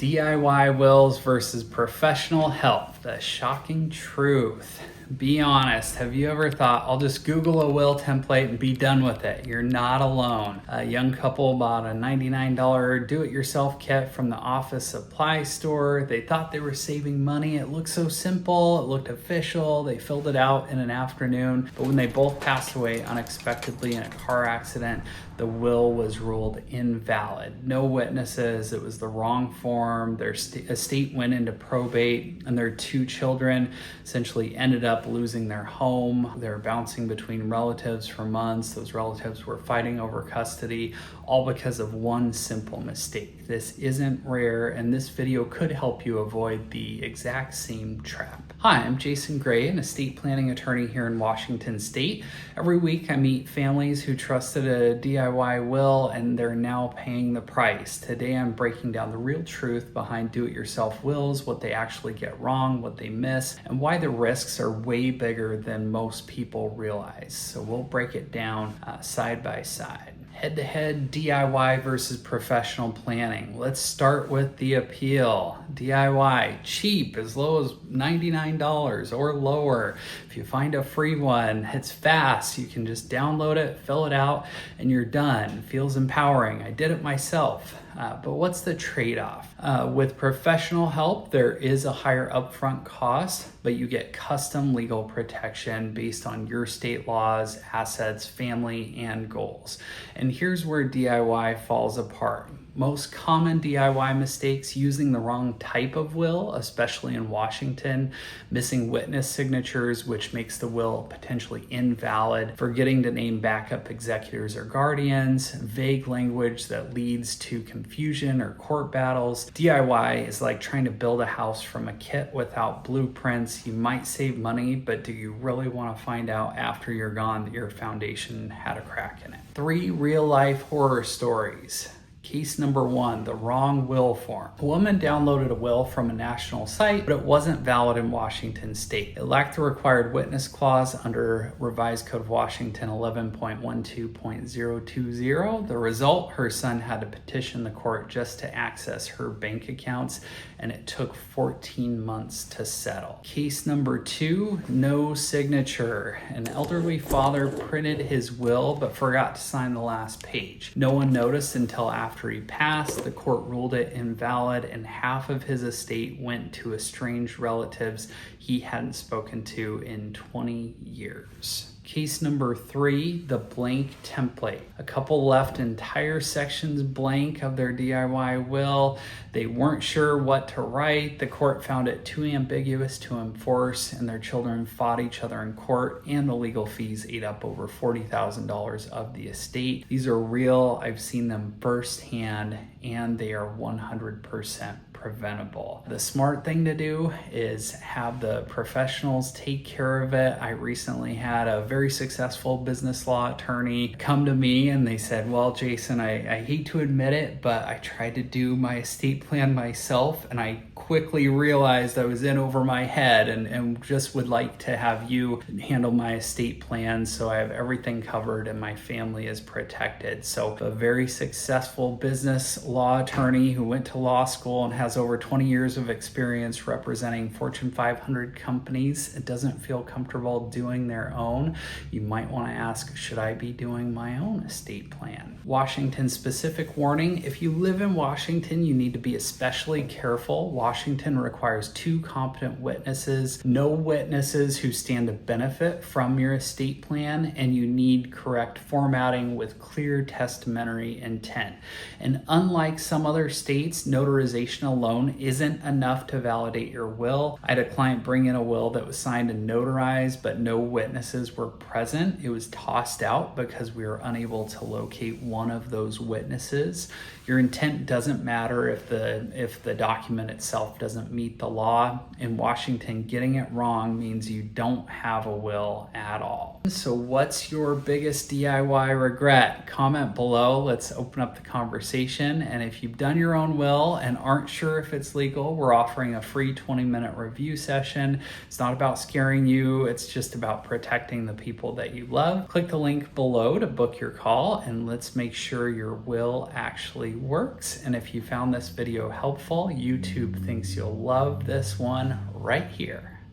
DIY wills versus professional help, the shocking truth. Be honest, have you ever thought, I'll just Google a will template and be done with it? You're not alone. A young couple bought a $99 do-it-yourself kit from the office supply store. They thought they were saving money. It looked so simple, it looked official. They filled it out in an afternoon, but when they both passed away unexpectedly in a car accident, the will was ruled invalid. No witnesses, it was the wrong form. Their estate went into probate, and their two children essentially ended up losing their home. They were bouncing between relatives for months. Those relatives were fighting over custody, all because of one simple mistake. This isn't rare, and this video could help you avoid the exact same trap. Hi, I'm Jason Gray, an estate planning attorney here in Washington State. Every week I meet families who trusted a DIY will and they're now paying the price. Today I'm breaking down the real truth behind do-it-yourself wills, what they actually get wrong, what they miss, and why the risks are way bigger than most people realize. So we'll break it down side by side. Head-to-head DIY versus professional planning. Let's start with the appeal. DIY, cheap, as low as $99 or lower. If you find a free one, it's fast. You can just download it, fill it out, and you're done. Feels empowering. I did it myself. But what's the trade-off? With professional help, there is a higher upfront cost, but you get custom legal protection based on your state laws, assets, family, and goals. And here's where DIY falls apart. Most common DIY mistakes: using the wrong type of will, especially in Washington, missing witness signatures, which makes the will potentially invalid, forgetting to name backup executors or guardians, vague language that leads to confusion or court battles. DIY is like trying to build a house from a kit without blueprints. You might save money, but do you really want to find out after you're gone that your foundation had a crack in it? 3 real-life horror stories. Case number 1, the wrong will form. A woman downloaded a will from a national site, but it wasn't valid in Washington State. It lacked the required witness clause under Revised Code of Washington 11.12.020. The result, her son had to petition the court just to access her bank accounts, and it took 14 months to settle. Case number 2, no signature. An elderly father printed his will but forgot to sign the last page. No one noticed until after he passed. The court ruled it invalid, and half of his estate went to estranged relatives he hadn't spoken to in 20 years. Case number 3, the blank template. A couple left entire sections blank of their DIY will. They weren't sure what to write. The court found it too ambiguous to enforce, and their children fought each other in court, and the legal fees ate up over $40,000 of the estate. These are real. I've seen them firsthand, and they are 100% preventable. The smart thing to do is have the professionals take care of it. I recently had a very successful business law attorney come to me and they said, well, Jason, I hate to admit it, but I tried to do my estate plan myself and I quickly realized I was in over my head and just would like to have you handle my estate plan so I have everything covered and my family is protected. So a very successful business law attorney who went to law school and has over 20 years of experience representing Fortune 500 companies. It doesn't feel comfortable doing their own. You might want to ask, should I be doing my own estate plan? Washington specific warning: if you live in Washington, you need to be especially careful. Washington requires 2 competent witnesses, no witnesses who stand to benefit from your estate plan, and you need correct formatting with clear testamentary intent. And unlike some other states, notarization alone isn't enough to validate your will. I had a client bring in a will that was signed and notarized, but no witnesses were present. It was tossed out because we were unable to locate one of those witnesses. Your intent doesn't matter if the document itself doesn't meet the law. In Washington, getting it wrong means you don't have a will at all. So what's your biggest DIY regret? Comment below. Let's open up the conversation. And if you've done your own will and aren't sure if it's legal, we're offering a free 20-minute review session. It's not about scaring you. It's just about protecting the people that you love. Click the link below to book your call, and let's make sure your will actually works. And if you found this video helpful, YouTube thinks you'll love this one right here.